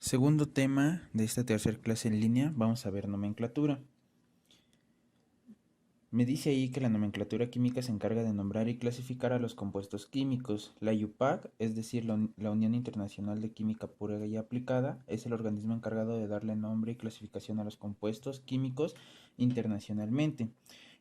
Segundo tema de esta tercera clase en línea, vamos a ver nomenclatura. Me dice ahí que la nomenclatura química se encarga de nombrar y clasificar a los compuestos químicos. La UPAC, es decir, la Unión Internacional de Química Pura y Aplicada, es el organismo encargado de darle nombre y clasificación a los compuestos químicos internacionalmente.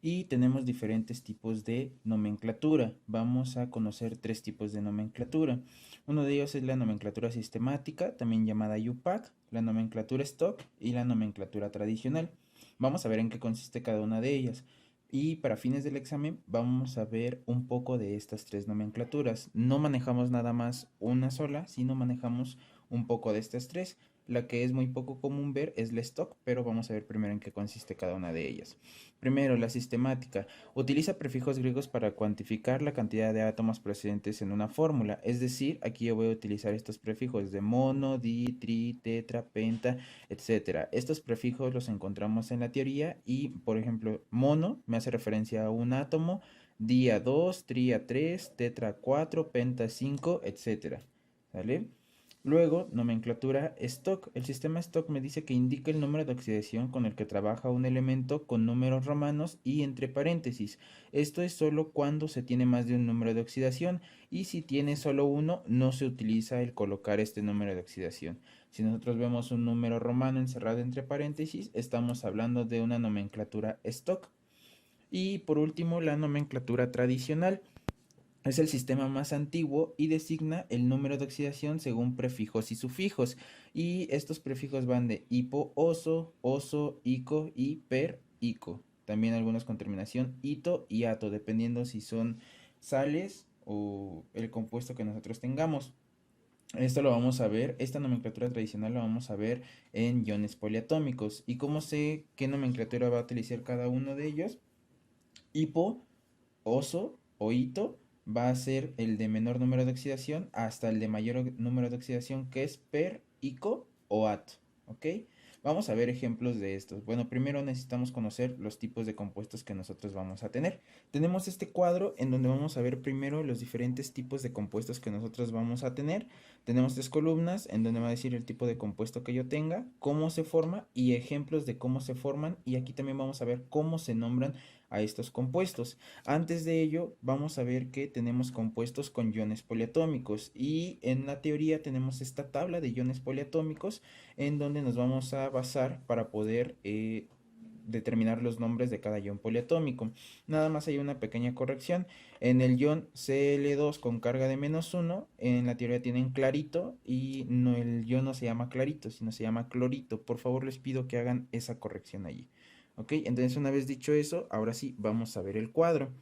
Y tenemos diferentes tipos de nomenclatura. Vamos a conocer tres tipos de nomenclatura. Uno de ellos es la nomenclatura sistemática, también llamada UPAC, la nomenclatura stock y la nomenclatura tradicional. Vamos a ver en qué consiste cada una de ellas. Y para fines del examen vamos a ver un poco de estas tres nomenclaturas. No manejamos nada más una sola, sino manejamos un poco de estas tres. La que es muy poco común ver es la stock, pero vamos a ver primero en qué consiste cada una de ellas. Primero, la sistemática. Utiliza prefijos griegos para cuantificar la cantidad de átomos presentes en una fórmula. Es decir, aquí yo voy a utilizar estos prefijos de mono, di, tri, tetra, penta, etcétera. Estos prefijos los encontramos en la teoría y, por ejemplo, mono me hace referencia a un átomo, di a 2, tri a 3, tetra a 4, penta a 5, etcétera. ¿Vale? Luego, nomenclatura stock. El sistema stock me dice que indica el número de oxidación con el que trabaja un elemento con números romanos y entre paréntesis. Esto es solo cuando se tiene más de un número de oxidación y si tiene solo uno no se utiliza el colocar este número de oxidación. Si nosotros vemos un número romano encerrado entre paréntesis, estamos hablando de una nomenclatura stock. Y por último, la nomenclatura tradicional. Es el sistema más antiguo y designa el número de oxidación según prefijos y sufijos. Y estos prefijos van de hipo, oso, oso, ico y per, ico. También algunos con terminación ito y ato, dependiendo si son sales o el compuesto que nosotros tengamos. Esto lo vamos a ver, esta nomenclatura tradicional la vamos a ver en iones poliatómicos. ¿Y cómo sé qué nomenclatura va a utilizar cada uno de ellos? Hipo, oso o hito va a ser el de menor número de oxidación hasta el de mayor número de oxidación, que es per, ico o ato. ¿Ok? Vamos a ver ejemplos de estos. Bueno, primero necesitamos conocer los tipos de compuestos que nosotros vamos a tener. Tenemos este cuadro en donde vamos a ver primero los diferentes tipos de compuestos que nosotros vamos a tener. Tenemos tres columnas en donde va a decir el tipo de compuesto que yo tenga, cómo se forma y ejemplos de cómo se forman. Y aquí también vamos a ver cómo se nombran a estos compuestos. Antes de ello, vamos a ver que tenemos compuestos con iones poliatómicos y en la teoría tenemos esta tabla de iones poliatómicos en donde nos vamos a basar para poder determinar los nombres de cada ion poliatómico. Nada más hay una pequeña corrección. En el ion Cl2 con carga de -1, en la teoría tienen clarito y no, el ion no se llama clarito, sino se llama clorito. Por favor, les pido que hagan esa corrección allí. Ok, entonces una vez dicho eso, ahora sí vamos a ver el cuadro.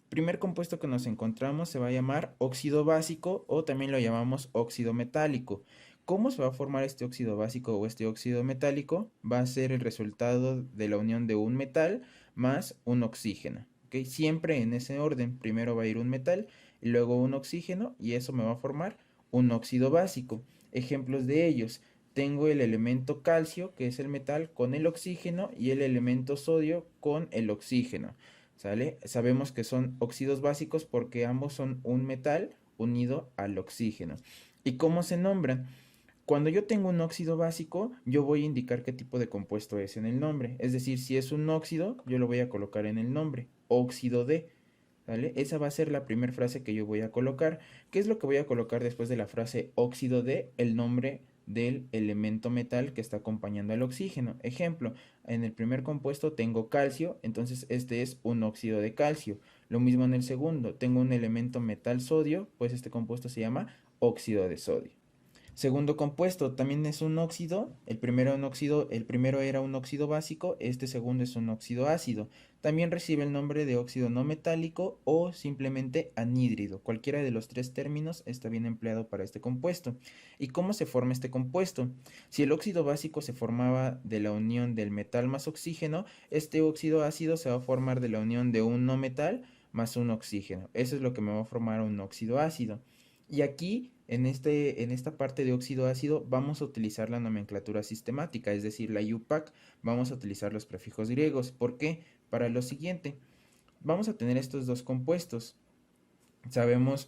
Primer compuesto que nos encontramos se va a llamar óxido básico o también lo llamamos óxido metálico. ¿Cómo se va a formar este óxido básico o este óxido metálico? Va a ser el resultado de la unión de un metal más un oxígeno. ¿Ok? Siempre en ese orden. Primero va a ir un metal y luego un oxígeno y eso me va a formar un óxido básico. Ejemplos de ellos. Tengo el elemento calcio, que es el metal, con el oxígeno y el elemento sodio con el oxígeno. ¿Sale? Sabemos que son óxidos básicos porque ambos son un metal unido al oxígeno. ¿Y cómo se nombran? Cuando yo tengo un óxido básico, yo voy a indicar qué tipo de compuesto es en el nombre. Es decir, si es un óxido, yo lo voy a colocar en el nombre. Óxido de. ¿Vale? Esa va a ser la primera frase que yo voy a colocar. ¿Qué es lo que voy a colocar después de la frase óxido de? El nombre del elemento metal que está acompañando al oxígeno. Ejemplo, en el primer compuesto tengo calcio, entonces este es un óxido de calcio. Lo mismo en el segundo, tengo un elemento metal sodio, pues este compuesto se llama óxido de sodio. Segundo compuesto, también es un óxido. El primero era un óxido básico, este segundo es un óxido ácido. También recibe el nombre de óxido no metálico o simplemente anhídrido. Cualquiera de los tres términos está bien empleado para este compuesto. ¿Y cómo se forma este compuesto? Si el óxido básico se formaba de la unión del metal más oxígeno, este óxido ácido se va a formar de la unión de un no metal más un oxígeno. Eso es lo que me va a formar un óxido ácido. Y aquí, en esta parte de óxido ácido, vamos a utilizar la nomenclatura sistemática, es decir, la UPAC. Vamos a utilizar los prefijos griegos. ¿Por qué? Para lo siguiente, vamos a tener estos dos compuestos.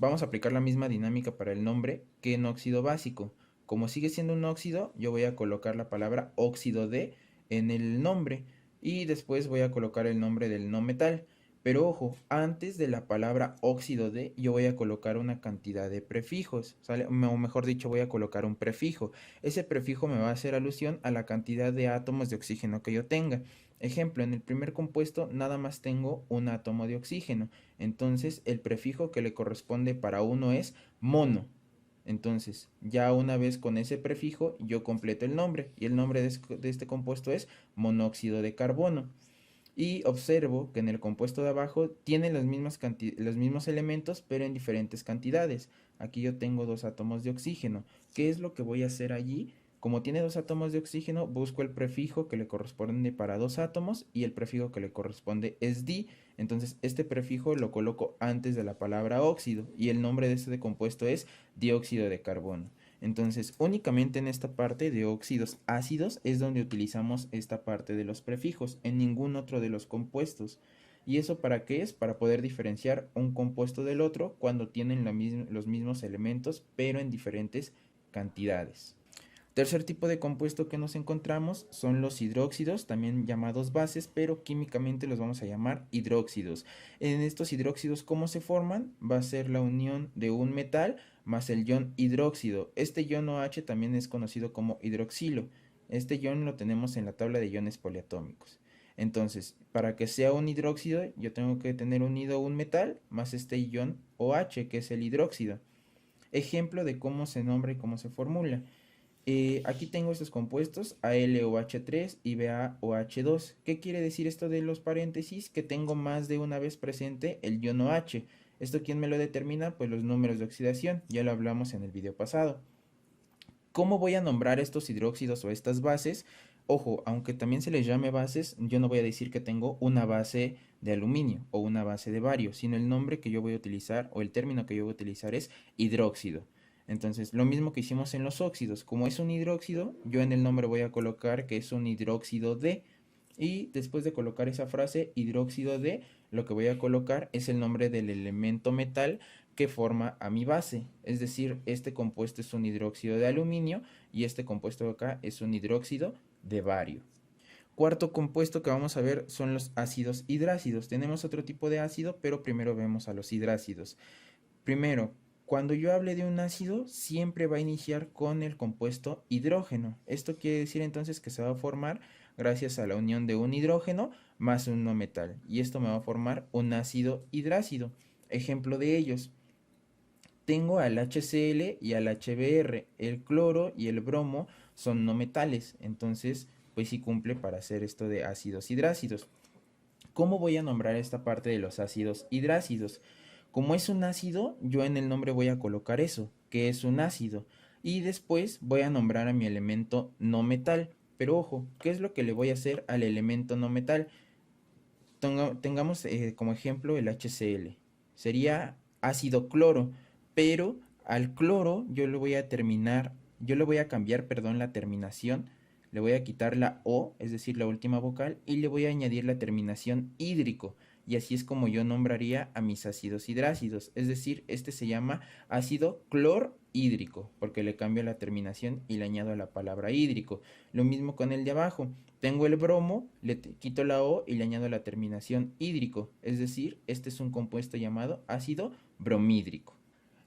Vamos a aplicar la misma dinámica para el nombre que en óxido básico. como sigue siendo un óxido, yo voy a colocar la palabra óxido de en el nombre y después voy a colocar el nombre del no metal. Pero ojo, antes de la palabra óxido de, yo voy a colocar una cantidad de prefijos, ¿sale? O mejor dicho, voy a colocar un prefijo. Ese prefijo me va a hacer alusión a la cantidad de átomos de oxígeno que yo tenga. Ejemplo, en el primer compuesto nada más tengo un átomo de oxígeno. Entonces, el prefijo que le corresponde para uno es mono. Entonces, ya una vez con ese prefijo, yo completo el nombre. Y el nombre de este compuesto es monóxido de carbono. Y observo que en el compuesto de abajo tiene los mismos elementos, pero en diferentes cantidades. Aquí yo tengo dos átomos de oxígeno. ¿Qué es lo que voy a hacer allí? Como tiene dos átomos de oxígeno, busco el prefijo que le corresponde para dos átomos y el prefijo que le corresponde es di. Entonces, este prefijo lo coloco antes de la palabra óxido y el nombre de este compuesto es dióxido de carbono. Entonces, únicamente en esta parte de óxidos ácidos es donde utilizamos esta parte de los prefijos, en ningún otro de los compuestos. ¿Y eso para qué es? Para poder diferenciar un compuesto del otro cuando tienen los mismos elementos, pero en diferentes cantidades. Tercer tipo de compuesto que nos encontramos son los hidróxidos, también llamados bases, pero químicamente los vamos a llamar hidróxidos. En estos hidróxidos, ¿cómo se forman? Va a ser la unión de un metal más el ion hidróxido. Este ion OH también es conocido como hidroxilo. Este ion lo tenemos en la tabla de iones poliatómicos. Entonces, para que sea un hidróxido, yo tengo que tener unido un metal más este ion OH, que es el hidróxido. Ejemplo de cómo se nombra y cómo se formula. Aquí tengo estos compuestos AlOH3 y BaOH2. ¿Qué quiere decir esto de los paréntesis? Que tengo más de una vez presente el ion OH. ¿Esto quién me lo determina? Pues los números de oxidación, ya lo hablamos en el video pasado. ¿Cómo voy a nombrar estos hidróxidos o estas bases? Ojo, aunque también se les llame bases, yo no voy a decir que tengo una base de aluminio o una base de bario, sino el nombre que yo voy a utilizar o el término que yo voy a utilizar es hidróxido. Entonces, lo mismo que hicimos en los óxidos, como es un hidróxido, yo en el nombre voy a colocar que es un hidróxido de, y después de colocar esa frase hidróxido de, lo que voy a colocar es el nombre del elemento metal que forma a mi base. Es decir, este compuesto es un hidróxido de aluminio y este compuesto de acá es un hidróxido de bario. Cuarto compuesto que vamos a ver son los ácidos hidrácidos. Tenemos otro tipo de ácido, pero primero vemos a los hidrácidos. Primero, cuando yo hable de un ácido, siempre va a iniciar con el compuesto hidrógeno. Esto quiere decir entonces que se va a formar gracias a la unión de un hidrógeno más un no metal. Y esto me va a formar un ácido hidrácido. Ejemplo de ellos. Tengo al HCl y al HBr. El cloro y el bromo son no metales. Entonces, pues sí cumple para hacer esto de ácidos hidrácidos. ¿Cómo voy a nombrar esta parte de los ácidos hidrácidos? Como es un ácido, yo en el nombre voy a colocar eso, que es un ácido. Y después voy a nombrar a mi elemento no metal. Pero ojo, ¿qué es lo que le voy a hacer al elemento no metal? Tengamos como ejemplo el HCl. Sería ácido cloro, pero al cloro yo le voy a cambiar, perdón, la terminación. Le voy a quitar la O, es decir, la última vocal, y le voy a añadir la terminación hídrico. Y así es como yo nombraría a mis ácidos hidrácidos. Es decir, este se llama ácido clorhídrico, porque le cambio la terminación y le añado la palabra hídrico. Lo mismo con el de abajo. Tengo el bromo, le quito la O y le añado la terminación hídrico. Es decir, este es un compuesto llamado ácido bromhídrico.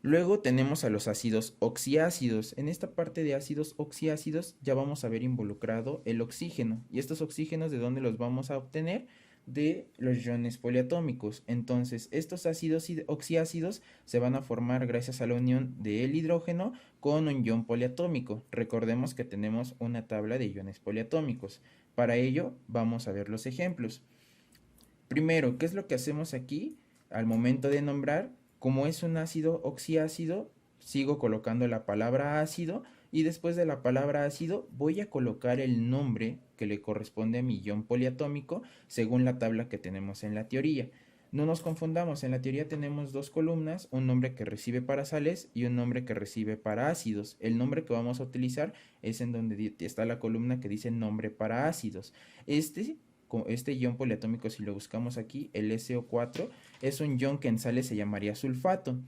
Luego tenemos a los ácidos oxiácidos. En esta parte de ácidos oxiácidos ya vamos a ver involucrado el oxígeno. ¿Y estos oxígenos de dónde los vamos a obtener? De los iones poliatómicos. Entonces, estos ácidos oxiácidos se van a formar gracias a la unión del hidrógeno con un ion poliatómico. Recordemos que tenemos una tabla de iones poliatómicos. Para ello, vamos a ver los ejemplos. Primero, ¿qué es lo que hacemos aquí al momento de nombrar? Como es un ácido oxiácido, sigo colocando la palabra ácido y después de la palabra ácido voy a colocar el nombre que le corresponde a mi ion poliatómico según la tabla que tenemos en la teoría. No nos confundamos, en la teoría tenemos dos columnas, un nombre que recibe para sales y un nombre que recibe para ácidos. El nombre que vamos a utilizar es en donde está la columna que dice nombre para ácidos. Este ion poliatómico, si lo buscamos aquí, el SO4, es un ion que en sales se llamaría sulfato.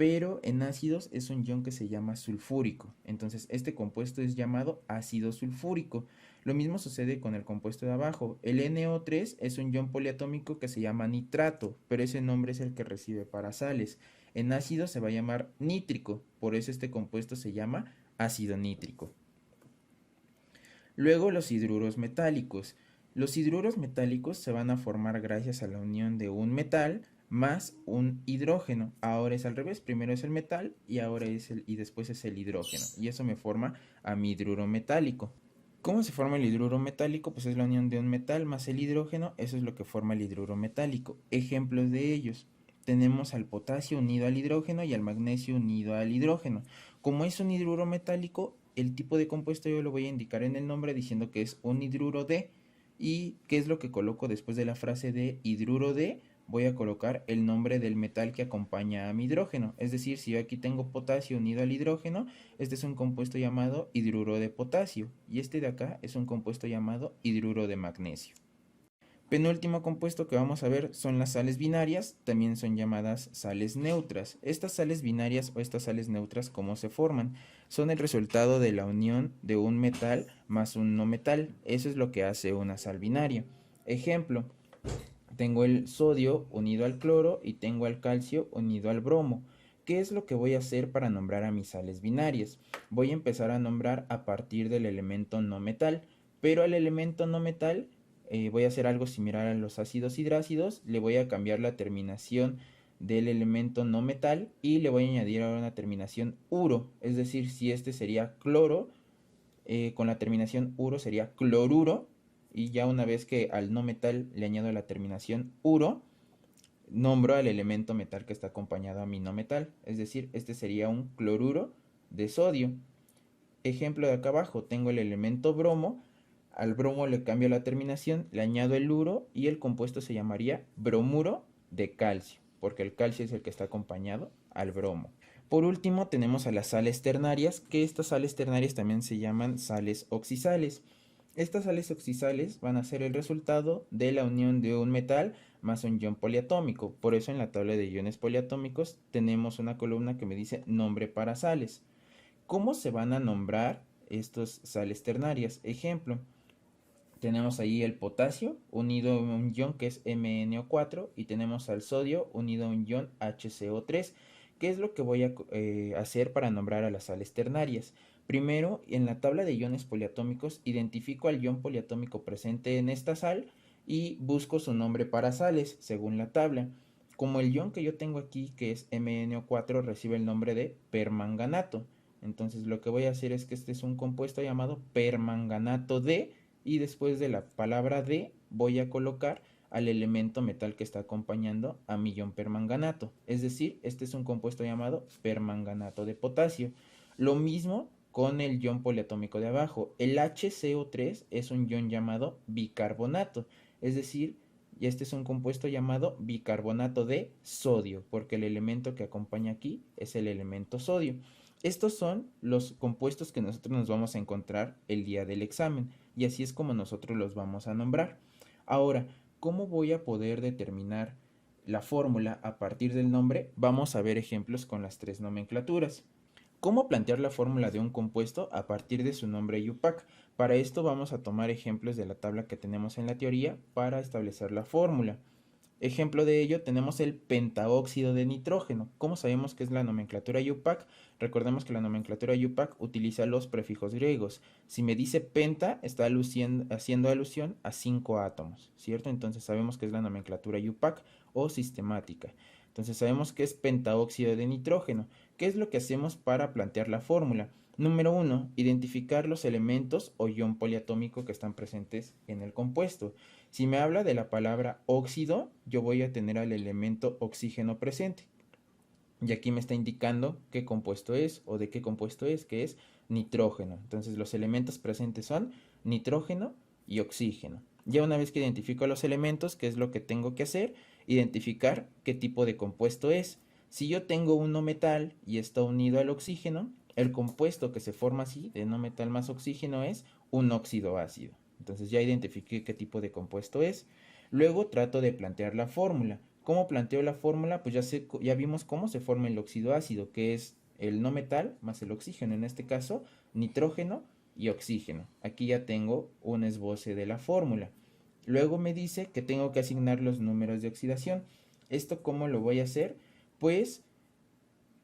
pero en ácidos es un ion que se llama sulfúrico. Entonces este compuesto es llamado ácido sulfúrico. Lo mismo sucede con el compuesto de abajo. El NO3 es un ion poliatómico que se llama nitrato, pero ese nombre es el que recibe para sales. En ácido se va a llamar nítrico, por eso este compuesto se llama ácido nítrico. Luego los hidruros metálicos. Los hidruros metálicos se van a formar gracias a la unión de un metal más un hidrógeno. Ahora es al revés, primero es el metal y después es el hidrógeno. Y eso me forma a mi hidruro metálico. ¿Cómo se forma el hidruro metálico? Pues es la unión de un metal más el hidrógeno, eso es lo que forma el hidruro metálico. Ejemplos de ellos. Tenemos al potasio unido al hidrógeno y al magnesio unido al hidrógeno. Como es un hidruro metálico, el tipo de compuesto yo lo voy a indicar en el nombre diciendo que es un hidruro de. ¿Y qué es lo que coloco después de la frase de hidruro de? Voy a colocar el nombre del metal que acompaña a mi hidrógeno. Es decir, si yo aquí tengo potasio unido al hidrógeno, este es un compuesto llamado hidruro de potasio. Y este de acá es un compuesto llamado hidruro de magnesio. Penúltimo compuesto que vamos a ver son las sales binarias, también son llamadas sales neutras. Estas sales binarias o estas sales neutras, ¿cómo se forman? Son el resultado de la unión de un metal más un no metal. Eso es lo que hace una sal binaria. Ejemplo, tengo el sodio unido al cloro y tengo al calcio unido al bromo. ¿Qué es lo que voy a hacer para nombrar a mis sales binarias? Voy a empezar a nombrar a partir del elemento no metal, pero al elemento no metal voy a hacer algo similar a los ácidos hidrácidos, le voy a cambiar la terminación del elemento no metal y le voy a añadir ahora una terminación uro, es decir, si este sería cloro, con la terminación uro sería cloruro, y ya una vez que al no metal le añado la terminación uro, nombro al elemento metal que está acompañado a mi no metal, es decir, este sería un cloruro de sodio. Ejemplo de acá abajo, tengo el elemento bromo, al bromo le cambio la terminación, le añado el uro y el compuesto se llamaría bromuro de calcio, porque el calcio es el que está acompañado al bromo. Por último tenemos a las sales ternarias, que estas sales ternarias también se llaman sales oxisales. Estas sales oxisales van a ser el resultado de la unión de un metal más un ion poliatómico. Por eso en la tabla de iones poliatómicos tenemos una columna que me dice nombre para sales. ¿Cómo se van a nombrar estos sales ternarias? Ejemplo, tenemos ahí el potasio unido a un ion que es MnO4 y tenemos al sodio unido a un ion HCO3. ¿Qué es lo que voy a hacer para nombrar a las sales ternarias? Primero, en la tabla de iones poliatómicos, identifico al ion poliatómico presente en esta sal y busco su nombre para sales, según la tabla. Como el ion que yo tengo aquí, que es MnO4, recibe el nombre de permanganato. Entonces lo que voy a hacer es que este es un compuesto llamado permanganato de, y después de la palabra de voy a colocar al elemento metal que está acompañando a mi ion permanganato. Es decir, este es un compuesto llamado permanganato de potasio. Lo mismo con el ion poliatómico de abajo. El HCO3 es un ion llamado bicarbonato. Es decir, este es un compuesto llamado bicarbonato de sodio, porque el elemento que acompaña aquí es el elemento sodio. Estos son los compuestos que nosotros nos vamos a encontrar el día del examen y así es como nosotros los vamos a nombrar. Ahora, ¿cómo voy a poder determinar la fórmula a partir del nombre? Vamos a ver ejemplos con las tres nomenclaturas. ¿Cómo plantear la fórmula de un compuesto a partir de su nombre IUPAC? Para esto vamos a tomar ejemplos de la tabla que tenemos en la teoría para establecer la fórmula. Ejemplo de ello tenemos el pentaóxido de nitrógeno. ¿Cómo sabemos que es la nomenclatura IUPAC? Recordemos que la nomenclatura IUPAC utiliza los prefijos griegos. Si me dice penta, está haciendo alusión a 5 átomos, ¿cierto? Entonces sabemos que es la nomenclatura IUPAC o sistemática. Entonces sabemos que es pentaóxido de nitrógeno. ¿Qué es lo que hacemos para plantear la fórmula? Número 1. Identificar los elementos o ion poliatómico que están presentes en el compuesto. Si me habla de la palabra óxido, yo voy a tener al elemento oxígeno presente. Y aquí me está indicando qué compuesto es o de qué compuesto es, que es nitrógeno. Entonces los elementos presentes son nitrógeno y oxígeno. Ya una vez que identifico los elementos, ¿qué es lo que tengo que hacer? Identificar qué tipo de compuesto es. Si yo tengo un no metal y está unido al oxígeno, el compuesto que se forma así, de no metal más oxígeno, es un óxido ácido. Entonces ya identifiqué qué tipo de compuesto es. Luego trato de plantear la fórmula. ¿Cómo planteo la fórmula? Pues ya vimos cómo se forma el óxido ácido, que es el no metal más el oxígeno, en este caso nitrógeno y oxígeno. Aquí ya tengo un esboce de la fórmula. Luego me dice que tengo que asignar los números de oxidación. ¿Esto cómo lo voy a hacer? Pues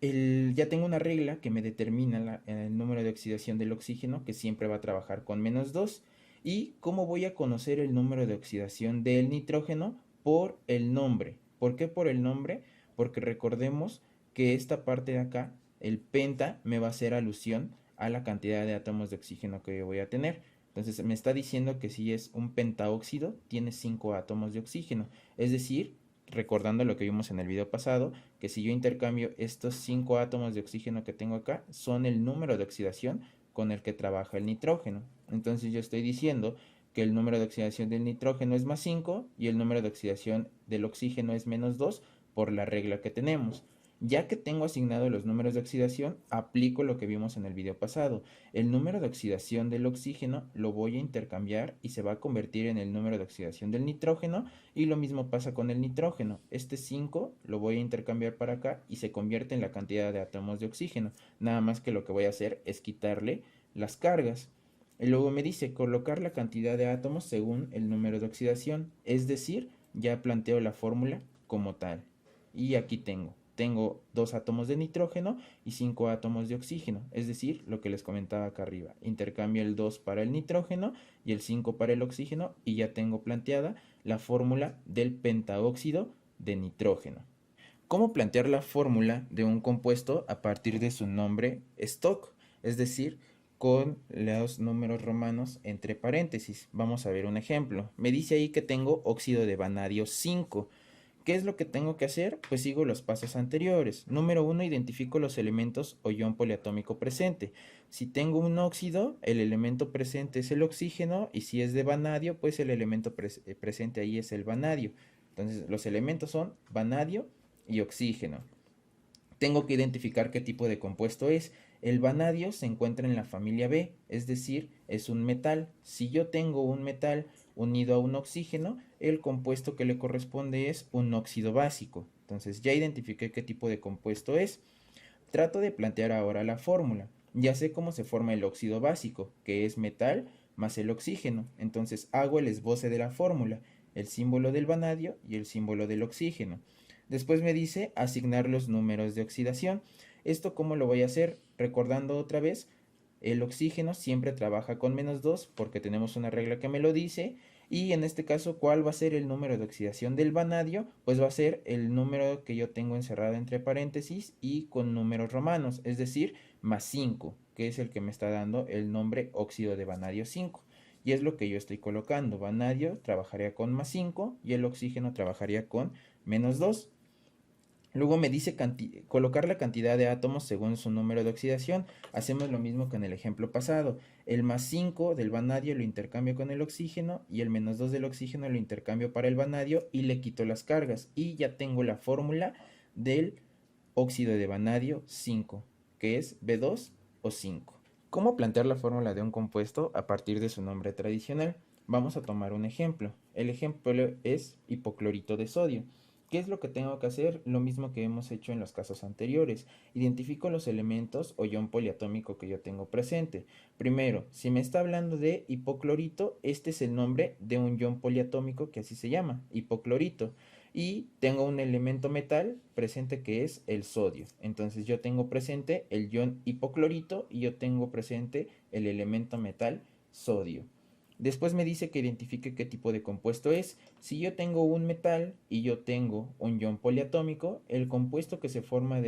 ya tengo una regla que me determina el número de oxidación del oxígeno, que siempre va a trabajar con -2. ¿Y cómo voy a conocer el número de oxidación del nitrógeno? Por el nombre. ¿Por qué por el nombre? Porque recordemos que esta parte de acá, el penta, me va a hacer alusión a la cantidad de átomos de oxígeno que yo voy a tener. Entonces me está diciendo que si es un pentaóxido, tiene 5 átomos de oxígeno. Es decir, recordando lo que vimos en el video pasado, que si yo intercambio estos 5 átomos de oxígeno que tengo acá, son el número de oxidación con el que trabaja el nitrógeno. Entonces yo estoy diciendo que el número de oxidación del nitrógeno es +5 y el número de oxidación del oxígeno es -2 por la regla que tenemos. Ya que tengo asignados los números de oxidación, aplico lo que vimos en el video pasado. El número de oxidación del oxígeno lo voy a intercambiar y se va a convertir en el número de oxidación del nitrógeno, y lo mismo pasa con el nitrógeno. Este 5 lo voy a intercambiar para acá y se convierte en la cantidad de átomos de oxígeno. Nada más que lo que voy a hacer es quitarle las cargas. Y luego me dice colocar la cantidad de átomos según el número de oxidación. Es decir, ya planteo la fórmula como tal. Y aquí tengo 2 átomos de nitrógeno y 5 átomos de oxígeno, es decir, lo que les comentaba acá arriba. Intercambio el 2 para el nitrógeno y el 5 para el oxígeno y ya tengo planteada la fórmula del pentaóxido de nitrógeno. ¿Cómo plantear la fórmula de un compuesto a partir de su nombre stock? Es decir, con los números romanos entre paréntesis. Vamos a ver un ejemplo. Me dice ahí que tengo óxido de vanadio 5. ¿Qué es lo que tengo que hacer? Pues sigo los pasos anteriores. Número 1, identifico los elementos o ion poliatómico presente. Si tengo un óxido, el elemento presente es el oxígeno, y si es de vanadio, pues el elemento presente ahí es el vanadio. Entonces, los elementos son vanadio y oxígeno. Tengo que identificar qué tipo de compuesto es. El vanadio se encuentra en la familia B, es decir, es un metal. Si yo tengo un metal unido a un oxígeno, el compuesto que le corresponde es un óxido básico. Entonces ya identifiqué qué tipo de compuesto es. Trato de plantear ahora la fórmula. Ya sé cómo se forma el óxido básico, que es metal más el oxígeno. Entonces hago el esboce de la fórmula, el símbolo del vanadio y el símbolo del oxígeno. Después me dice asignar los números de oxidación. ¿Esto cómo lo voy a hacer? Recordando otra vez, el oxígeno siempre trabaja con -2 porque tenemos una regla que me lo dice. Y en este caso, ¿cuál va a ser el número de oxidación del vanadio? Pues va a ser el número que yo tengo encerrado entre paréntesis y con números romanos, es decir, +5, que es el que me está dando el nombre óxido de vanadio 5. Y es lo que yo estoy colocando. Vanadio trabajaría con +5 y el oxígeno trabajaría con -2. Luego me dice colocar la cantidad de átomos según su número de oxidación. Hacemos lo mismo que en el ejemplo pasado. El +5 del vanadio lo intercambio con el oxígeno y el -2 del oxígeno lo intercambio para el vanadio y le quito las cargas. Y ya tengo la fórmula del óxido de vanadio 5, que es B2 o 5. ¿Cómo plantear la fórmula de un compuesto a partir de su nombre tradicional? Vamos a tomar un ejemplo. El ejemplo es hipoclorito de sodio. ¿Qué es lo que tengo que hacer? Lo mismo que hemos hecho en los casos anteriores. Identifico los elementos o ion poliatómico que yo tengo presente. Primero, si me está hablando de hipoclorito, este es el nombre de un ion poliatómico que así se llama, hipoclorito. Y tengo un elemento metal presente que es el sodio. Entonces yo tengo presente el ion hipoclorito y yo tengo presente el elemento metal sodio. Después me dice que identifique qué tipo de compuesto es. Si yo tengo un metal y yo tengo un ion poliatómico, el compuesto que se forma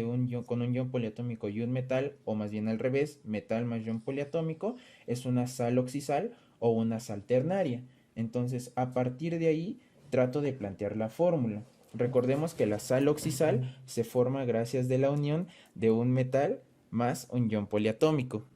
con un ion poliatómico y un metal, o más bien al revés, metal más ion poliatómico, es una sal oxisal o una sal ternaria. Entonces, a partir de ahí, trato de plantear la fórmula. Recordemos que la sal oxisal se forma gracias de la unión de un metal más un ion poliatómico.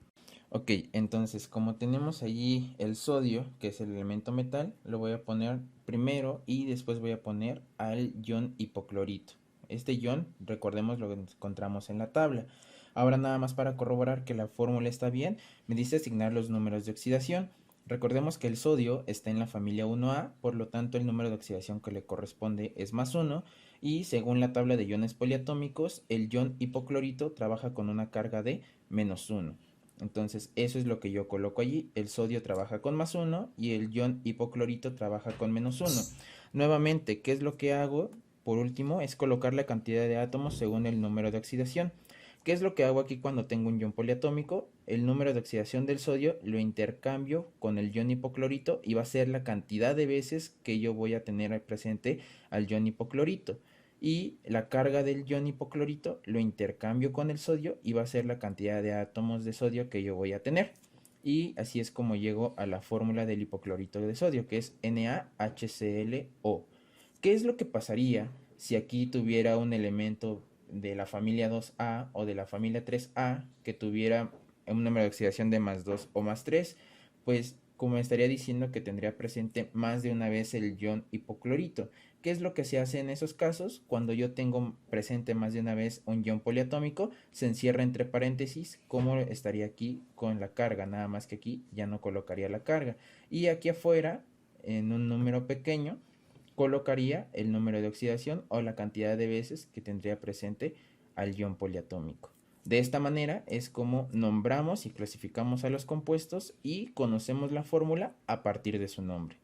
Ok, entonces como tenemos allí el sodio, que es el elemento metal, lo voy a poner primero y después voy a poner al ion hipoclorito. Este ion, recordemos lo que encontramos en la tabla. Ahora nada más para corroborar que la fórmula está bien, me dice asignar los números de oxidación. Recordemos que el sodio está en la familia 1A, por lo tanto el número de oxidación que le corresponde es +1, Y según la tabla de iones poliatómicos, el ion hipoclorito trabaja con una carga de -1. Entonces, eso es lo que yo coloco allí. El sodio trabaja con +1 y el ion hipoclorito trabaja con -1. Nuevamente, ¿qué es lo que hago? Por último, es colocar la cantidad de átomos según el número de oxidación. ¿Qué es lo que hago aquí cuando tengo un ion poliatómico? El número de oxidación del sodio lo intercambio con el ion hipoclorito y va a ser la cantidad de veces que yo voy a tener presente al ion hipoclorito. Y la carga del ion hipoclorito lo intercambio con el sodio y va a ser la cantidad de átomos de sodio que yo voy a tener. Y así es como llego a la fórmula del hipoclorito de sodio, que es NaHClO. ¿Qué es lo que pasaría si aquí tuviera un elemento de la familia 2A o de la familia 3A que tuviera un número de oxidación de +2 o +3? Pues como estaría diciendo que tendría presente más de una vez el ion hipoclorito. ¿Qué es lo que se hace en esos casos? Cuando yo tengo presente más de una vez un ion poliatómico, se encierra entre paréntesis como estaría aquí con la carga, nada más que aquí ya no colocaría la carga. Y aquí afuera, en un número pequeño, colocaría el número de oxidación o la cantidad de veces que tendría presente al ion poliatómico. De esta manera es como nombramos y clasificamos a los compuestos y conocemos la fórmula a partir de su nombre.